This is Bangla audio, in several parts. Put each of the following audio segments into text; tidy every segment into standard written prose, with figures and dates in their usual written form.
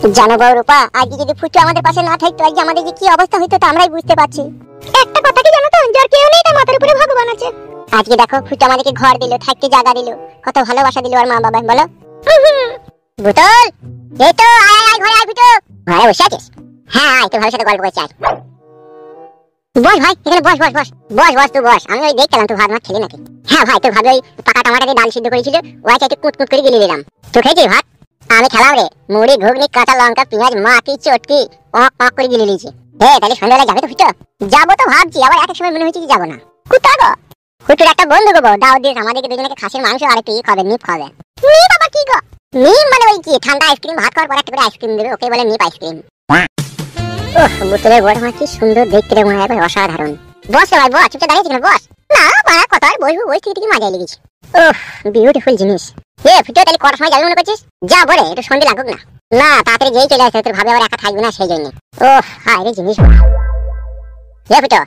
জানো বউ রূপা, আজকে যদি ফুটু আমাদের পাশে না থাকতো আজকে আমাদের যে কি অবস্থা হইতো তা আমরাই বুঝতে পারছি। একটা কথা কি জানো তো, যার কেউ নেই তার মাথার উপরে ভগবান আছে। আজকে দেখো ফুটু আমাদেরকে ঘর দিল, থাকতে জায়গা দিল, কত ভালোবাসা দিল আর মা বাবা। বলো বুতল, এই তো আয় আয় ঘরে আয়। ফুটু ঘরে বসে আছিস? হ্যাঁ আয়, তো ভালোর সাথে গল্প করছি। আয় বস ভাই, এখানে বস বস বস বস বস তুই বস। আমি ওই দেখলাম তুই ভাত মাছ খেলি নাকি? হ্যাঁ ভাই, তুই ভাবি ওই পাকা টমাটো দিয়ে ডাল সিদ্ধ করেছিল, ওই চাইতে কুট কুট করে গিলে নিলাম। তুই খেয়েছিস ভাত? আমি খেলাম রে, মুড়ি ঘুগনি কাঁচা লঙ্কা পেঁয়াজ মাটি চটকি পক পক করে গিলে নিয়েছি। তাহলে সন্ধ্যাবেলা যাবে তো ফুটো? যাবো তো ভাবছি, আবার এক সময় মনে হচ্ছে যে যাবো না। কোথায় গো? ফুটুর একটা বন্ধু গো, দাও দিয়ে আমাদেরকে দুজনকে খাসির মাংস আর একটু খাবে, নিপ খাবে। নিপ বাবা কি গো? নিপ মানে ওই কি ঠান্ডা আইসক্রিম, ভাত খাওয়ার পর একটা করে আইসক্রিম দেবে, ওকে বলে নিপ আইসক্রিম। বুতলের বড় মা কি সুন্দর দেখতে রে, মনে হয় অসাধারণ। বস ভাই বস, চুপচাপ দাঁড়িয়েছি কেন? বস না বাড়া কথা বসবো, ওই থেকে মজাই লেগেছে। বিউটিফুল জিনিস। ফুটো তাহলে কটার সময় যাবি মনে করছিস? যা বলে একটু সন্ধে লাগুক না। না তাড়াতাড়ি যেই চলে আসে, তোর ভাবে আবার একা থাকবি না সেই জন্য। হায় রে জিনিস। ফুটো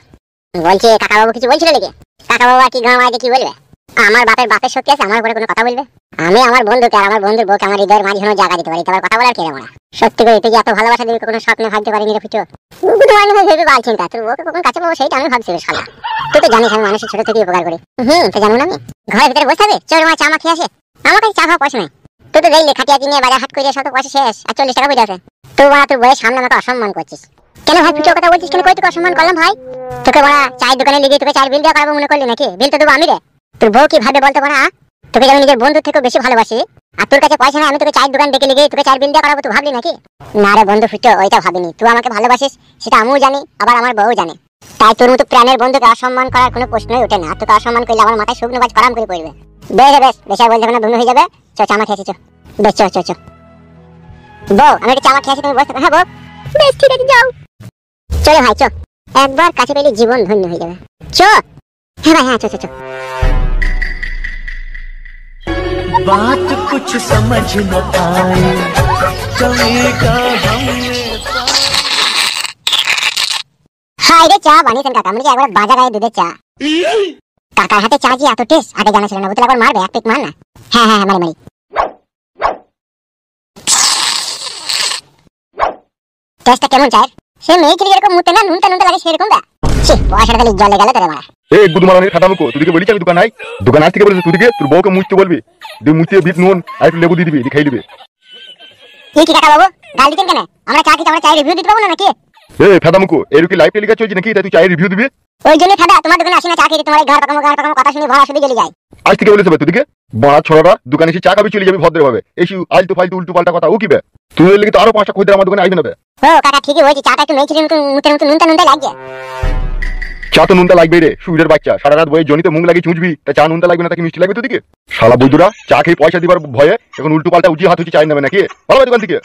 বলছি কাকা বাবু কিছু বলছিল নাকি? কাকা বাবু কি গাঁ মাঝে কি বলবে? আমার বাপের শক্তি আছে, আমার উপরে কোনো কথা বলবে? আমি আমার বন্ধুকে আর আমার বন্ধুর বউকে আমার হৃদয়ের মাঝে জায়গা দিতে পারি, তোমার কথা বলার কে আমরা? সত্যি করে তুই এত ভালোবাসা দিবি কোনো স্বপ্নে ভাবতে পারিনি রে ফুটো। আমি ভেবে বাল চিন্তা, তোর বউকে কখন কাছে পাবো সেইটা আমি ভাবছি। শালা তুই তো জানিস আমি মানুষের ছোট থেকে উপকার করি। তো জানো না আমি ঘরের ভিতরে বসে থাকবে, চোর মা চা মা খেয়ে আসে। আমার কাছে চা খাওয়া পয়সা নাই। তুই তো দেখলি খাটিয়া কিনে বাজার হাট করে সব তো পয়সা শেষ, আর 40 টাকা পড়ে আছে। তুই বলা তোর বইয়ের সামনে আমাকে অসম্মান করছিস কেন ভাই? ফুটোর কথা বলছিস কেন? কই তোকে অসম্মান করলাম ভাই? তোকে বলা চায়ের দোকানে লিখে তোকে চায়ের বিল দেওয়া করাবো মনে করলি নাকি? বিল তো দেবো আমি রে। তোর বউ কি ভাবে বলতে পারা? তোকে আমি নিজের বন্ধুর থেকে বেশি ভালোবাসি, আর তোর কাছে পয়সা নাই, আমি তোকে চায়ের দোকান ডেকে লিখে তোকে চায়ের বিল দেওয়া করাবো, তুই ভাবলি নাকি? না রে বন্ধু ফুটো, ওইটা ভাবিনি। তুই আমাকে ভালোবাসিস সেটা আমিও জানি, আবার আমার বউ জানে। তাই তোর মতো প্রাণের বন্ধুকে অসম্মান করার কোনো প্রশ্নই ওঠে না। তোকে অসম্মান করলে আমার মাথায় শুকনো বাজ পারাম করে পড়বে। বেশ বেশ আর বলতে না, ধুনো হয়ে যাবে। চ চামা খেয়েছি, চ বেশ চ চ চ। বউ আমি একটা চামা খেয়েছি, তুমি বসে। হ্যাঁ বউ বেশ ঠিক আছে যাও। চলে ভাই চ, একবার কাছে পেলে জীবন ধন্য হয়ে যাবে। চ হ্যাঁ ভাই হ্যাঁ চ চ চ। बात कुछ समझ न आए, कहेगा हमने। হাই রে চা বানিয়েছেন কাকা, মানে একবার বাজা গায়ে দুধের চা। কাকার হাতে চা যে এত টেস্ট আগে জানা ছিল না। বুতলে একবার মারবে, এক পিক মার না। হ্যাঁ হ্যাঁ মারি। টেস্টটা কেমন চায়ের? সে মেয়ে ছেলে যেরকম মুতে না নুনটা লাগে সেরকম দা। পয়সাটা খালি জলে গেল তোরে মারা। গুদমারানির খাটামুকো, তুইকে বলি আমি দোকান নাই, দোকান আজ থেকে বলেছিস তুইকে তোর বউকে মুছতে বলবি, দিয়ে মুছিয়ে বিট নুন আর একটু লেবু দিয়ে দিবি, দিয়ে খাই দিবি। কি কাকা বাবু গাল দিতেন কেন? আমরা চা খেতে আমরা চায়ের রিভিউ দিতে পাবো না নাকি? ফাদামুকো এরকম কি লাইভ টেলিকাস্ট চলছে নাকি? তাই তুই চায়ের রিভিউ দিবি? ওই জন্য ফাদা তোমার দোকানে আসি না চা খেতে, তোমার এই ঘর পাকামো কথা শুনে ভাড়া শুধু জ্বলে যায়। আজ থেকে বলেছে তুইকে বড়া ছড়াটা দোকানে এসে চা খাবি, চলে যাবি ভদ্রভাবে। এসে আলতু ফালতু উল্টো পাল্টা কথা ও কিবে? তুই লেগে তো আরো 5টা খদ্দের আমার দোকানে আসবে না। কাকা ঠিকই হয়েছে, চাটা একটু মেয়ে ছেলে মুতের মতো নুনটা লাগছে। চা তো নুনটা লাগবে রে, সুইরের বাচ্চা। সারা রাত বইয়ে জনিতে মুখ লাগিয়ে চুঁচবি, তা চা নুনটা লাগবে না? তাকে মিষ্টি লাগবে তোদিকে? শালা বৈদুরা চা খেয়ে পয়সা দিবার ভয়ে এখন উল্টো পাল্টা উঠিয়ে হাত উঠে চাই নেবে নাকি? ভালো দোকান থেকে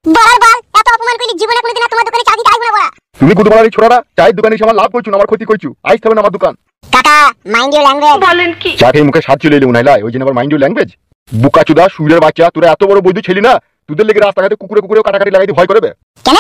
বারবার এত অপমান করলি জীবনে কোনোদিন তোমার দোকানে চা দিতে আসবো না। তুমি গুদমারানি ছোড়ারা চায়ের দোকানে এসে আমার লাভ করছো না আমার ক্ষতি করছো? আইস হবে না আমার দোকান। কাকা মাইন্ড ইউর ল্যাঙ্গুয়েজ। বলেন কি? চা খেয়ে মুখে স্বাদ চলে এলো নাইলা, ওই জন্য আবার মাইন্ড ইউর ল্যাঙ্গুয়েজ। বুকাচুদা সুইরের বাচ্চা, তোরা এত বড় বৈধ ছেলি না? তোদের লেগে রাস্তাঘাটে কুকুরে কাটাকাটি লাগাইতে ভয় করবে কেন?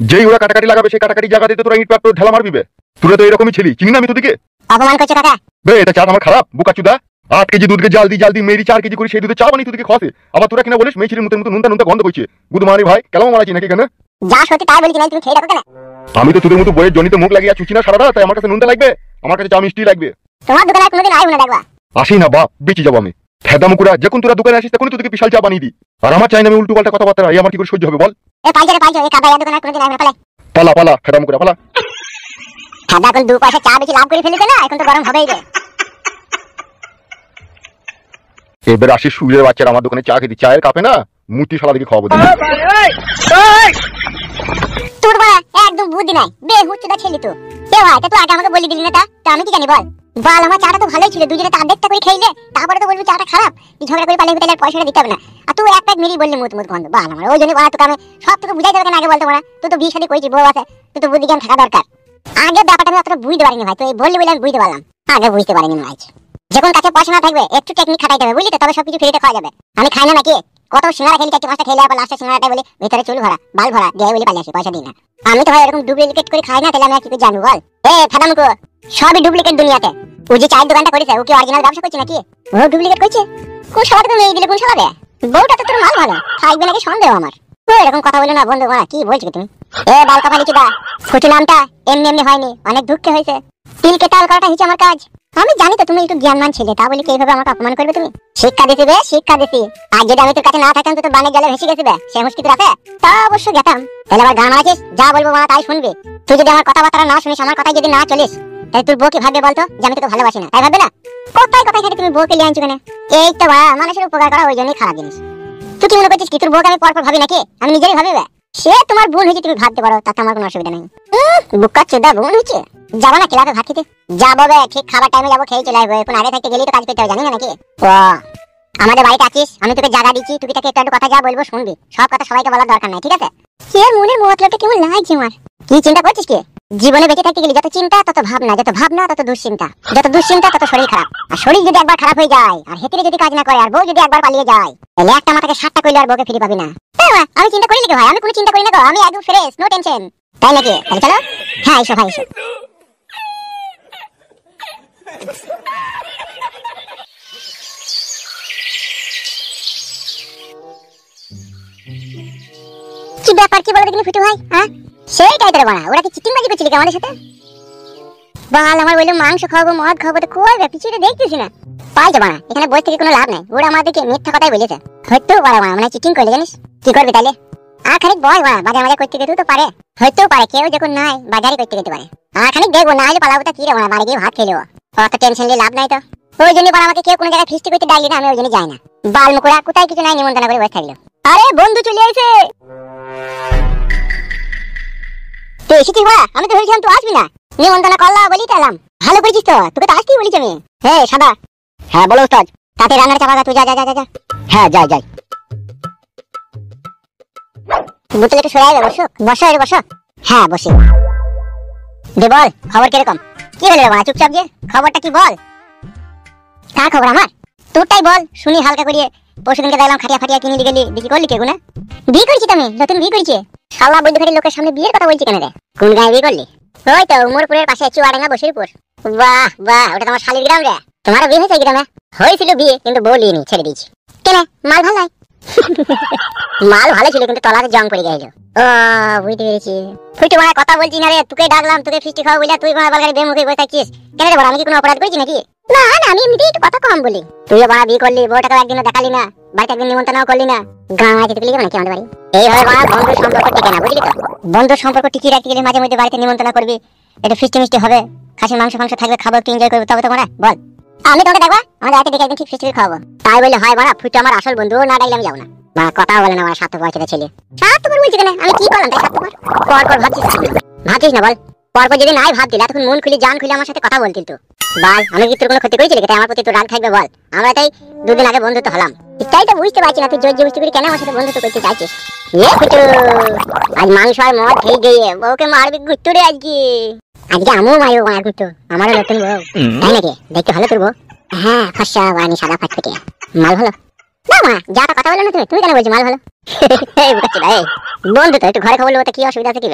যেই ওরা কাটাকাটি লাগাবে সেই কাটাকাটি জায়গাতে তোরা ইট পাট ঢেলা মারবিবে। তোরা তো এরকমই ছিলি, চিনি না আমি তোদিকে? অপমান করছো কাকা। এটা চা আমার খারাপ? বুকাচুদা 8 কেজি দুধকে জাল দি মেরি 4 কেজি করে সেই দুধে চা বানিয়ে তোদিকে খাওয়াতে, আবার তোরা কিনা বলিস মেয়ে ছেলের মতো নুনটা গন্ধ করছে। গুদমারানি ভাই কেমন মারাচ্ছি নাকি কেন? যা সত্যি তাই বলি, তুমি খেয়ে রাখো কেন? আমি তো তোদের মতো বইয়ের জনিতে মুখ লাগিয়ে চুচি না সারা রাত, তাই আমার কাছে নুনটা লাগবে, আমার কাছে চা মিষ্টি লাগবে। তোমার দোকানে কোনোদিন আইব না দেখবা। আসি না বাপ, বেঁচে যাবো আমি। ফেদামুকুরা যখন তোরা দোকানে আসিস তখন তোদেরকে বিশাল চা বানিয়ে দিই, আর আমার চাই না আমি উল্টো পাল্টা কথাবার্তা। এই আমার কি করে সহ্য হবে বল? পাইছো এই কাদা দোকানে কোনোদিন আইব না। পালা ফেদামুকুরা পালা। ফাদা কোন 2 পয়সা চা বেশি লাভ করে ফেলেছে না, এখন তো গরম হবেই রে। এবার আসি সুইরের বাচ্চারা আমার দোকানে চা খেতে, চায়ের কাপে না মুটি শালা দিকে খাওয়াবো। তোর বাবা একদম বুদ্ধি নাই, বেহুচ্চুদা ছেলে তো। ভাই তা তুই আগে আমাকে বলি দিলি না? তা আমি কি জানি বল? বাল আমার চাটা তো ভালোই ছিল, দুজনে তা আধেকটা করে খেইলে, তারপরে তো বলবি চাটা খারাপ, ঝগড়া করে পালিয়ে তাহলে পয়সাটা দিতে হবে না। আর তুই এক প্যাক মেরি বললি মুত গন্ধ। বাল আমার ওই জন্য বলা তোকে আমি সব তোকে বুঝাই দেবে কেন আগে বলতে পারা? তুই তো বিয়ে শাদী করেছিস, বউ আছে, তুই তো বুদ্ধি জ্ঞান থাকা দরকার। আগে ব্যাপারটা আমি অতটা বুঝতে পারিনি ভাই, তুই বললি বলে আমি বুঝতে পারলাম, আগে বুঝতে পারিনি ভাই। যখন কাছে পয়সা না থাকবে একটু টেকনিক খাটাইতে হবে, বুঝলি তো? তবে সবকিছু ফ্রিতে খাওয়া যাবে। আমি খাই না নাকি? কত সিঙ্গারা খেলি, 4-5টা খেলে আবার লাস্টে সিঙ্গারাটাই বলি ভিতরে চুল ভরা বাল ভরা দিয়ে বলি পালিয়ে আসি, পয়সা দিই না। আমি তো ভাই এরকম ডুপ্লিকেট করে খাই না, তাহলে আমি কি করে জানবো বল? ফাদামুকো সবই ডুপ্লিকেট দুনিয়াতে। ও যে চায়ের দোকানটা করেছে ও কি অরিজিনাল ব্যবসা করছে নাকি? ও ডুপ্লিকেট করছে। কোন শালাকে মেয়ে দিলে কোন শালা রে? বউটা তো তোর মাল ভালো থাকবে নাকি সন্দেহ আমার। এরকম কথা বলো না বন্ধু, মারা কি বলছো তুমি? এ বালকা পালিকি দা, ফুটু নামটা এমনি এমনি হয়নি, অনেক দুঃখে হয়েছে। তিলকে তাল করাটা হচ্ছে আমার কাজ। আমি জানি তো তুমি একটু জ্ঞানমান ছেলে, তা বলি কি এইভাবে আমাকে অপমান করবে তুমি? শিক্ষা দিছি বে, শিক্ষা দিছি। আর যদি আমি তোর কাছে না থাকতাম তো তোর বানের জলে ভেসে গেছি বে, সে হুঁশ কি তোর আছে? তা অবশ্য গেতাম। তাহলে আবার গান মারাছিস, যা বলবো মারা তাই শুনবি। তুই যদি আমার কথাবার্তা না শুনিস, আমার কথায় যদি না চলিস, তাই তোর বউ কি ভাববে বলতো যে আমি তোকে ভালোবাসি না? তাই ভাববে না? কোথায় কোথায় খালি তুমি বউকে লিয়ে আনছো কেন? এই তো বা মানুষের উপকার করা ওই জন্যই খারাপ জিনিস। তুই কি মনে করছিস কি তোর বউকে আমি পরপর ভাবি নাকি? আমি নিজেরই ভাবি বে। সে তোমার বোন হয়েছে, তুমি ভাবতে পারো, তাতে আমার কোনো অসুবিধা নেই। বুকা চোদা বোন হয়েছে। যাবো না ক্লাবে ভাত খেতে? যাবো বে, ঠিক খাবার টাইমে যাবো, খেয়ে চলে আসবো। এখন আগে থাকতে গেলেই তো কাজ করতে হবে, জানি না নাকি? ও আমাদের বাড়িতে আছিস, আমি তোকে জায়গা দিচ্ছি, তুই তাকে একটু কথা যা বলবো শুনবি। সব কথা সবাইকে বলার দরকার নাই, ঠিক আছে? কে মনের মতলবটা কেমন লাগছে আমার। কি চিন্তা করছিস কি? জীবনে বেঁচে থাকতে গেলে যত চিন্তা তত ভাবনা, যত ভাবনা তত দুশ্চিন্তা, যত দুশ্চিন্তা তত শরীর খারাপ। আর শরীর যদি একবার খারাপ হয়ে যায়, আর হেতিরে যদি কাজ না করে, আর বউ যদি একবার পালিয়ে যায়, তাহলে একটা মাথাকে 7টা কইলে আর বউকে ফিরে পাবি না। আমি চিন্তা করি নাকি ভাই? আমি কোনো চিন্তা করি না গো, আমি একদম ফ্রেশ, নো টেনশন। তাই নাকি? তাহলে চলো। হ্যাঁ এসো ভাই এসো। কি ব্যাপার, কি বলো দেখিনি ফুটু ভাই? হ্যাঁ সেইটাই তো বলা, ওরা কি চিটিংবাজি করছিল কি আমাদের সাথে? বাল আমার বললো মাংস খাওয়াবো, মদ খাওয়াবো, তো কই পিছুটা দেখতেছি না। পাই যাবো না, এখানে বসে থেকে কোনো লাভ নাই। ওরা আমাদেরকে মিথ্যা কথাই বলেছে। হয়তো পারে মানে চিটিং করলে, জানিস কি করবি তাহলে? আর খানিক বয় বাড়া, বাজার মাজার করতে গেতেও তো পারে। হয়তো পারে, কেউ যখন নাই বাজারই করতে যেতে পারে। আর খানিক দেখবো, না হলে পালাবো, তা কি রে বাড়া, বাড়ি গিয়ে ভাত খেয়ে নেবো। অত টেনশন নিয়ে লাভ নাই তো। ওই জন্য বাড়া আমাকে কেউ কোনো জায়গায় ফিস্টি করতে ডাকলি না, আমি ওই জন্য যাই না। বাল মুকুরা কোথায় কিছু নাই, নিমন্ত্রণ করে বসে থাকলো। আরে বন্ধু চলে আইছে। তুই এসেছিস বাড়া? আমি তো ভেবেছিলাম তুই আসবি না। নিমন্ত্রণ করলা বলি তো এলাম। ভালো করেছিস তো, তোকে তো আসতেই বলেছি আমি। হ্যাঁ সাদা। হ্যাঁ বলো উস্তাদ। তাতে রান্নার চাপা তুই, যা যা যা যা। হ্যাঁ যাই যাই। বোতল একটু সরাই বসো বসো, এর বসো। হ্যাঁ বসি। দে বল, খবর কিরকম? কি হলো রে বাবা চুপচাপ যে? খবরটা কি বল? কার খবর? আমার? তোরটাই বল শুনি হালকা করিয়ে। পরশুদিনকে দেখলাম খাটিয়া ফাটিয়া কিনে গেলি, বিক্রি করলি কে গুনা? বিয়ে করেছি তো আমি, নতুন বিয়ে করেছি। শালা বৈদ্যখালী লোকের সামনে বিয়ের কথা বলছি কেন রে? কোন গায়ে বিয়ে করলি? ওই তো উমরপুরের পাশে চুয়াডাঙ্গা বসিরপুর। বাহ বাহ, ওটা তোমার শালির গ্রাম রে। তোমারও বিয়ে হয়েছে গ্রামে? হয়েছিল বিয়ে, কিন্তু বলিনি, ছেড়ে দিয়েছি। কেন? মাল ভালো নাই? মাল ভালো ছিল, কিন্তু তলাতে জং পড়ে গেল। ও বুঝতে পেরেছি। তুই তোমার কথা বলছি না রে, তোকে ডাকলাম, তোকে ফিস্টি খাওয়া বলে তুই আমার বালগাড়ি বেমুখে বসে থাকছিস কেন রে? আমি কি কোনো অপরাধ করেছি নাকি? না না, আমি এমনিতেই একটু কথা কম বলি। তুইও বাড়া বিয়ে করলি, বউটাকে একদিনও দেখালি না, বাড়িতে একদিন নিমন্ত্রণও করলি না। গাঁ যেতে গেলি নাকি আমাদের বাড়ি? এইভাবে বাড়া বন্ধুর সম্পর্ক টিকে না, বুঝলি তো? বন্ধুর সম্পর্ক টিকিয়ে রাখতে গেলে মাঝে মধ্যে বাড়িতে নিমন্ত্রণ করবি, একটু ফিস্টি মিষ্টি হবে, খাসির মাংস ফাংস থাকবে, খাবো, একটু এনজয় করবো, তবে তো মারা বল। আমি তোমাকে দেখবা আমাদের রাতে দেখে একদিন ঠিক ফিস্টি খাওয়াবো। তাই বলে হয় বাড়া? ফুটু আমার আসল বন্ধু, না ডাকলে আমি যাবো না। বাড়া কথা বলে না, আমার স্বার্থপর ছেলে। স্বার্থপর বলছি কেন? আমি কি করলাম তাই স্বার্থপর? পরপর ভাবছিস না বল? পরপর যদি নাই ভাবতিল, এতক্ষণ মন খুলে জান খুলে আমার সাথে কথা বলতিল তো। বল, আমি কি তোর কোনো ক্ষতি করেছি? তাই আমার প্রতি তোর রাগ থাকবে বল? আমরা তাই দুদিন আগে বন্ধুত্ব হলাম। এটাই তো বুঝতে পারছি না, তুই জোর জবরদস্তি করে কেন আমার সাথে বন্ধুত্ব করতে চাইছিস? ফুটু আজ মাংস আর মদ খেয়ে গিয়ে বউকে মারবি ঘুরতো রে আজকে। আজকে আমিও মারবো মার ঘুরতো, আমারও নতুন বউ। তাই নাকি? দেখতে ভালো তোর বউ? হ্যাঁ ফর্সা বানি, সাদা ফাটফুটে। মাল ভালো না মা? যা কথা বলো না তুমি, তুমি কেন বলছি মাল ভালো? বন্ধু তো একটু ঘরে খবর বলতে কি অসুবিধা আছে? কি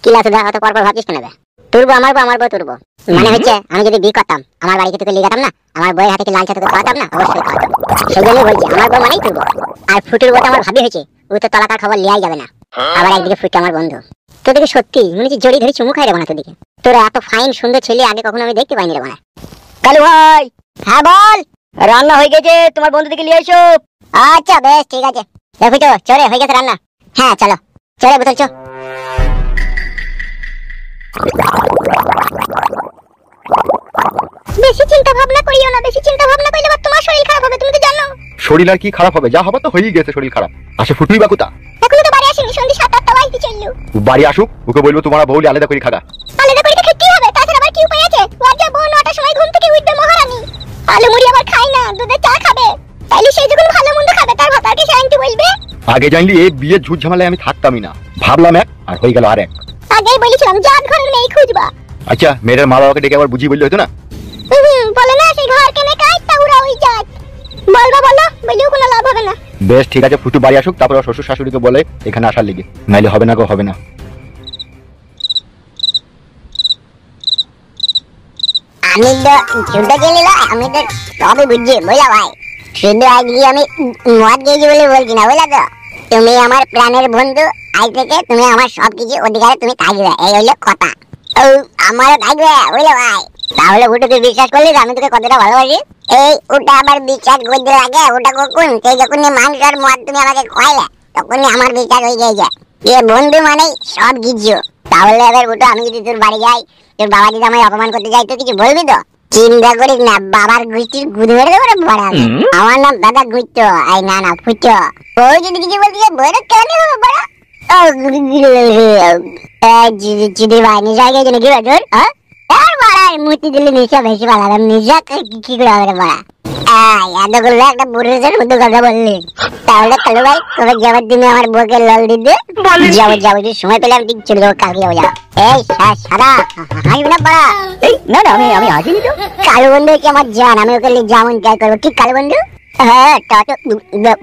কি আছে? অত পরপর ভাবছিস কেন? তুরবো আমার বউ, আমার বউ তুরবো। মানে হচ্ছে আমি যদি বিয়ে করতাম, আমার বাড়িতে তোকে লিয়ে যেতাম না, আমার বউয়ের হাতে কি লাল চা তোকে খাওয়াতাম না? অবশ্যই খাওয়াতাম। সেই জন্যই বলছি আমার বউ মানেই তুরবো। আর ফুটুর বউটা আমার ভাবি হয়েছে, ও তো তলাকার খবর লিয়াই যাবে না। আবার একদিকে ফুটু আমার বন্ধু। তোদেরকে সত্যি মনে হচ্ছে জড়ি ধরে চুমু খাই রে বানা তোদেরকে। তোরা এত ফাইন সুন্দর ছেলে আগে কখনো আমি দেখতে পাইনি রে বানা। কালু ভাই। হ্যাঁ বল। রান্না হয়ে গেছে, তোমার বন্ধু থেকে নিয়ে এসো। আচ্ছা বেশ ঠিক আছে। দেখো তো চলে হয়ে গেছে রান্না। হ্যাঁ চলো চলে বোতল চো। বেশি চিন্তা ভাবনা করিও না, বেশি চিন্তা ভাবনা করলে আবার তোমার শরীর খারাপ হবে, তুমি তো জানো। শরীর আর কি খারাপ হবে? যা হবে তো হয়েই গেছে, শরীর খারাপ। আসে ফুটুই বা কোথা? এখনো তো বাড়ি আসেনি, সন্ধ্যে 7-8টা বাজতে চললো। বাড়ি আসুক, ওকে বলবো তোমার বউলি আলাদা করে খাগা। আলাদা করে খেতেই হবে, তাছাড়া আবার কি উপায় আছে? লজ্জা বউ 9টার সময় ঘুম থেকে উঠবে মহারানী। আলু মুড়ি আবার খাই না, দুধে চা খাবে। তাইলে সেই যখন ভালো মন্দ খাবে তার ভাতাকে শান্তি বলবে। আগে জানলি এই বিয়ের ঝুট ঝামেলায় আমি থাকতামই না, ভাবলাম এক আর হয়ে গেল আর এক। আগেই বলেছিলাম জাত ঘরের মেয়ে খুঁজবা। আচ্ছা মেয়ের মা বাবাকে ডেকে আবার বুঝিয়ে বললে হতো না? বলে না সেই ঘর কেনে কাইতা উড়া ওই জাত। বলবা বলো, বলেও কোনো লাভ হবে না। বেশ ঠিক আছে, ফুটু বাড়ি আসুক, তারপর শ্বশুর শাশুড়িকে বলে এখানে আসার লিগে, নাইলে হবে না গো, হবে না। আমি তো যুদ্ধ গেলিলা, আমি তো সবই বুঝছি বুঝলা ভাই। শুধু আজকে আমি মদ গেছি বলে বলছি না, বুঝলা তো? তুমি আমার প্রাণের বন্ধু, আজ থেকে তুমি আমার সবকিছু অধিকারে তুমি থাকবে, এই হইলো কথা। ও আমারও থাকবে বুঝলে ভাই। তাহলে ওটা তুই বিশ্বাস করলি আমি তোকে কতটা ভালোবাসি? এই ওটা আবার বিশ্বাস করতে লাগে? ওটা কখন? সেই যখন মাংস আর মদ তুমি আমাকে খাওয়াইলে তখনই আমার বিশ্বাস হয়ে গেছে যে বন্ধু মানে সব কিছু। তাহলে এবার ওটা আমি যদি তোর বাড়ি যাই, তোর বাবা যদি আমায় অপমান করতে যাই, তো কিছু বলবি তো? চিন্তা করিস না, বাবার গোষ্ঠীর গুদ মেরে দেবো রে বড়। আমার নাম দাদা গুচ্ছ, এই না না ফুচ্ছ। ও যদি কিছু বলতে যায় বড় কেন হবে বড়? চিদি ভাই নিশা গেছে নাকি তোর? হ্যাঁ বড় মূর্তি দিলে নিশা বেশি ভালো, নিশা কি করে হবে বড়? এত করলে একটা পুরুষের মতো কথা বললি। তাহলে কালু ভাই তবে যাবার দিনে আমার বউকে লল দিতে যাবো যাবো, সময় পেলে আমি ঠিক চলে যাবো, কালকে যাবো। যাও এই সাদা হাসবি না পাড়া। না না আমি হাসিনি তো। কালু বন্ধু কি আমার জান, আমি ওকে যেমন ট্রাই করবো, ঠিক কালু বন্ধু? হ্যাঁ তা তো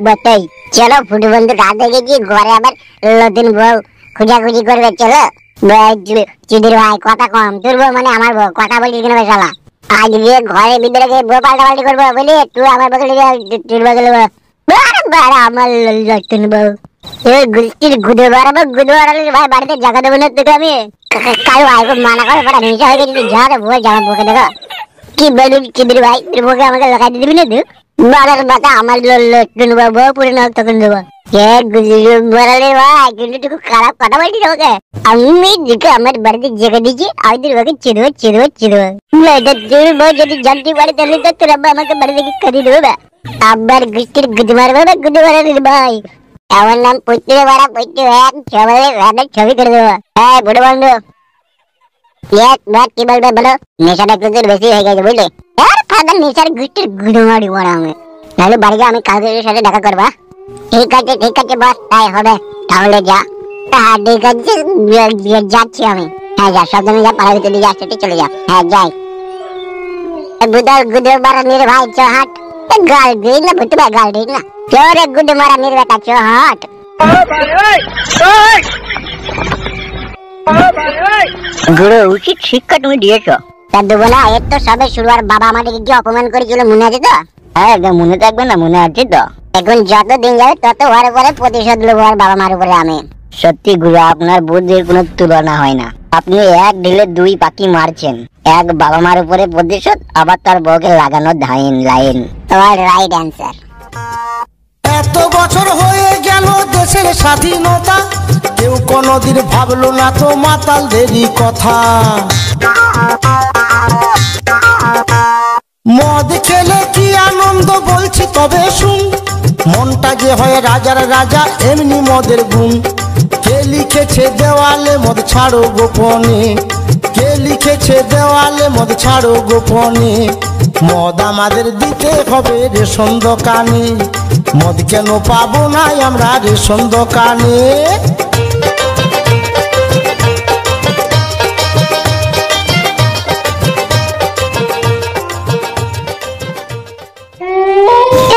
বটেই। চলো ফুটু বন্ধু রাত হয়ে গেছি, ঘরে আবার নতুন বউ খুঁজাখুঁজি করবে। চলো চিদির ভাই কথা কম, তোর বউ মানে আমার বউ, কথা বলছিস কেন বেশালা? আজকে ঘরের ভিতরে গিয়ে বউ পাল্টাপাল্টি করবো বলি তুই আমার বদলে তোর বদলে আমার নতুন বউ। গোষ্ঠীর গুদে বাড়াবো, গুদে বাড়ালে ভাই বাড়িতে জায়গা দেবো না তোকে আমি। কারো ভাই খুব মানা করে পড়া নিশা হয়ে গেছি, যা রে বউ জামা বউকে দেখো কি বলবি চিদির ভাই, তোর বউকে আমাকে লাগাই দিবি না তুই? বাড়ার বাতা আমার নতুন বউ পুরো নখ তখন দেবো। খারাপ কথা বলছি তোকে আমি, আমার বাড়িতে জেগে দিচ্ছি, আমি তোর বউকে চিনবো চিনবো চিনবো। তোর বউ যদি জানতে পারে তাহলে তো তোর আব্বা আমাকে বাড়ি থেকে কাটিয়ে দেবে না। আব্বার গোষ্ঠীর গুদ মারবে না, গুদ মারার ভাই। আমার নাম পৈতে বাড়া, পৈতে ছবি করে দেবো। হ্যাঁ বুড়ো বন্ধু কি বলবে বলো? নেশাটা একটু বেশি হয়ে গেছে বুঝলি? ফাদার নেশার গোষ্ঠীর গুদ মারি বড় আমি। নাহলে বাড়ি গিয়ে আমি কালকে সাথে দেখা করবা। ঠিক আছে বস, তাই হবে। তাহলে যা। হ্যাঁ ঠিক আছে যাচ্ছি আমি। হ্যাঁ যা, সব যা পাড়ার ভিতরে দিয়ে আসতে চলে যা। হ্যাঁ যাই। গুদল গুদে মারা নির ভাই চ হাট। গাল দিই না ভুটু ভাই, গাল দিই না। চোরে গুদে মারা নির বেটা চ হাট। গুরু উচিত শিক্ষা তুমি দিয়েছ। তা দেবো না, এর তো সবে শুরু। আর বাবা আমাদেরকে কি অপমান করেছিল মনে আছে তো? হ্যাঁ মনে থাকবে না, মনে আছে তো। এখন যত দিন যাবে তত ওর উপরে প্রতিশোধ নেবো আর বাবা মার উপরে আমি। সত্যি গুরু আপনার বুদ্ধির কোনো তুলনা হয় না। আপনি এক ঢিলে দুই পাখি মারছেন, এক বাবা মার উপরে প্রতিশোধ, আবার তার বউকে লাগানো লাইন। তোমার রাইট অ্যান্সার। এত বছর হয়ে গেল দেশের স্বাধীনতা, কেউ কোনদিন ভাবলো না তো মাতালদেরই কথা। মদ খেলে কি আনন্দ বলছি তবে শুন, মনটা যে হয় রাজার রাজা এমনি মদের গুণ। কে লিখেছে দেওয়ালে মদ ছাড়ো গোপনে, কে লিখেছে দেওয়ালে মদ ছাড়ো গোপনে। মদ আমাদের দিতে হবে রেশন দোকানে, মদ কেন পাবো না আমরা রেশন দোকানে?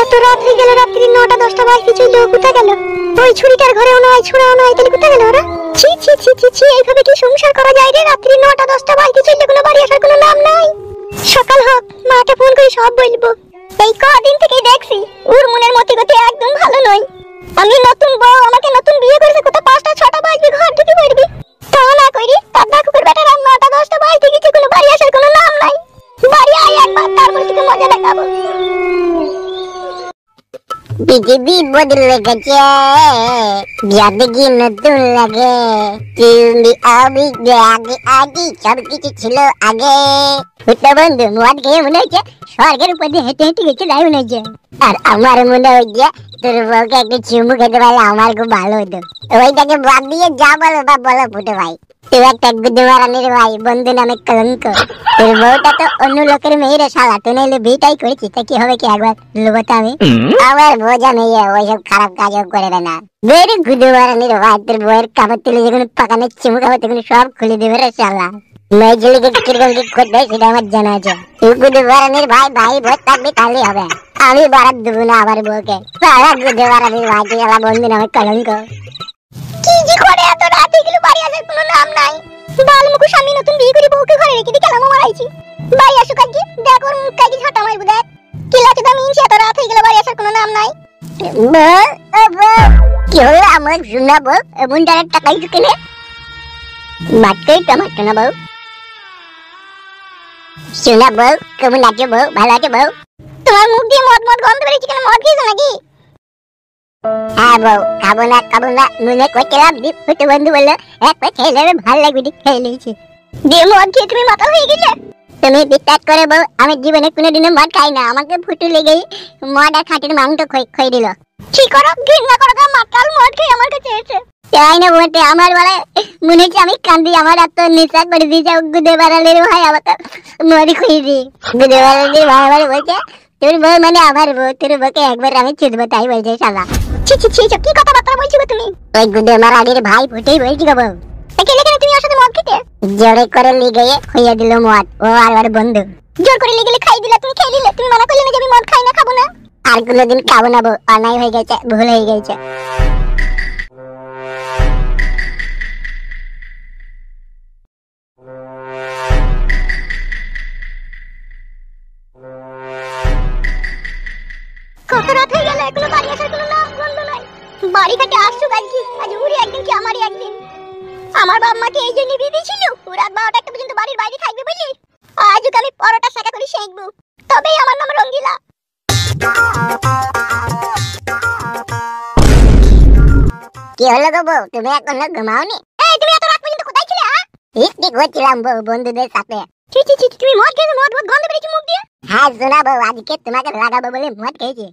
এত রাত হয়ে গেল, রাত্রি 9টা 10টা বাজতে চলল, কোথা গেল? ওই ছুরিটার ঘরেও নয়, ছোড়াও নয়, তাহলে কোথা গেল ওরা? ছি ছি ছি ছি ছি, এইভাবে কি সংসার করা যায় রে? রাত্রি 9টা 10টা বাজতে চললে কোনো বাড়ি আসার কোনো নাম নাই। সকাল হোক, মাকে ফোন করে সব বলবো। এই কদিন থেকেই দেখছি ওর মনের মতি গতি একদম ভালো নয়। আমি নতুন বউ, আমাকে নতুন বিয়ে করেছে, কোথা 5টা 6টা বাজবে ঘর ঢুকে পড়বি। তা না করি দাদা কুকুর বেটারা 9টা 10টা বাজতে গেছে, কোনো বাড়ি আসার কোনো নাম নাই। বাড়ি আয় একবার, তারপর তোকে মজা দেখাবো। পৃথিবী বদলে গেছে, যাদেরকে নতুন লাগে। তুমি আমি আগে আগে সব কিছু ছিল আগে। বুঝতে বন্ধু মদ খেয়ে মনে হচ্ছে স্বর্গের উপর দিয়ে হেঁটে হেঁটে গেছে, তাই মনে হচ্ছে। আর আমার মনে হচ্ছে তোর বউকে একটু চুমু খেতে পারলে আমার খুব ভালো হতো। ওইটাকে বাদ দিয়ে যা বলো বা বলো ফুটে ভাই, তুই একটা গুদে মারানির ভাই, বন্ধু নামে কলঙ্ক। তোর বউটা তো অন্য লোকের মেয়েরে শালা, তুই নাইলে বিয়েটাই করেছি, তা কি হবে কি একবার লোবতা আমি? আমার বোঝা মেয়ে ওইসব খারাপ কাজও করে না। বেরি গুদে মারানির ভাই, তোর বউয়ের কাপড় তুলে যখন পাকানো চুমু খাবো তখন সব খুলে দেবে রে শালা। মেয়ে ছেলেকে কিরকম কি করতে হয় সেটা আমার জানা আছে। তুই গুদে মারানির ভাই, ভাই ভোর থাকবি তাহলেই হবে। আমি বারাত দেবো না আমার বউকে। গুদে মারানির ভাই, তুই আমার বন্ধু নামে কলঙ্ক। কি যে করে এত রাত হয়ে গেল, বাড়ি আসার কোনো নাম নাই। বাল মুখোশ, আমি নতুন বিয়ে করে বউকে ঘরে রেখে দিয়ে কেলামো মারাইছি। বাড়ি আসুক আজকে, দেখ ওর মুখ কাকি ঝাঁটা মারবো। দেখ কি লাগে তো, আমি এত রাত হয়ে গেল, বাড়ি আসার কোনো নাম নাই। কি হলো আমার শোনা বউ? এমন টাকা টাকাই কেনে মাঠকেই টমাটো না বউ। শোনা বউ, কেমন আছো বউ? ভালো আছো বউ? তোমার মুখ দিয়ে মদ মদ গন্ধ বেরিয়েছে কেন? মদ খেয়েছো নাকি? হ্যাঁ বউ, খাবো না মনে করছিলাম দীপ ফুটে বন্ধু বললো একবার খেয়ে নেবে, ভালো লাগবে, খেয়ে নিয়েছি। দিয়ে মদ খেয়ে তুমি মাথা হয়ে গেলে? তুমি বিশ্বাস করে বউ, আমি জীবনে কোনোদিনও মদ খাই না। আমাকে ফুটু লেগেই মদ আর খাঁটির মাংস খই দিল। কি করো, ঘৃণা করো, মাতাল মদ খেয়ে আমার কাছে এসে। তাই না বলতে আমার বলে মনে হচ্ছে আমি কান্দি, আমার এত নেশা করে দিয়েছে। গুদে বাড়ালের ভাই আমাকে মদ খুঁজে দিই। গুদে বাড়ালের ভাই আমার বলছে তোর বউ মানে আমার বউ, তোর বউকে একবার আমি চুদবো, তাই বলছে শালা। ছি ছি ছি, কি কথাবার্তা বলছি গো তুমি? ওই গুদে মারালির ভাই ফুটেই বলছি গো বউ। কেলে কেন তুমি ওর সাথে মদ খেতে? জোরে করে লিগে হইয়া দিল মদ, ও আর ওর বন্ধু। জোর করে লিগে খাই দিলা, তুমি খেয়ে নিলে। তুমি মানা করলে না যে আমি মদ খাই না, খাবো না। আর কোনোদিন খাবো না বউ, অন্যায় হয়ে গেছে, ভুল হয়ে গেছে। কত রাত হয়ে গেল, এখনো বাড়ি আসার কোনো নাম গন্ধ নাই। বাড়ি থেকে আসুক আজকে, আজ উড়ি একদিন কি আমারই একদিন। আমার বাবা মাকে এই জন্য বিয়ে দিয়েছিল রাত 12টা একটা পর্যন্ত বাড়ির বাইরে থাকবে বলি। আজ ওকে আমি পরোটা শাকা করে শেখবো, তবেই আমার নাম রঙ্গিলা। কি হলো গো বউ, তুমি এখনো ঘুমাওনি? এই তুমি এত রাত পর্যন্ত কোথায় ছিলে? পিকনিক হচ্ছিলাম বউ, বন্ধুদের সাথে। ছি ছি ছি, তুমি মদ খেয়েছো? মদ গন্ধ বেরিয়েছে মুখ দিয়ে। হ্যাঁ শোনা বউ, আজকে তোমাকে লাগাবো বলে মদ খেয়েছি।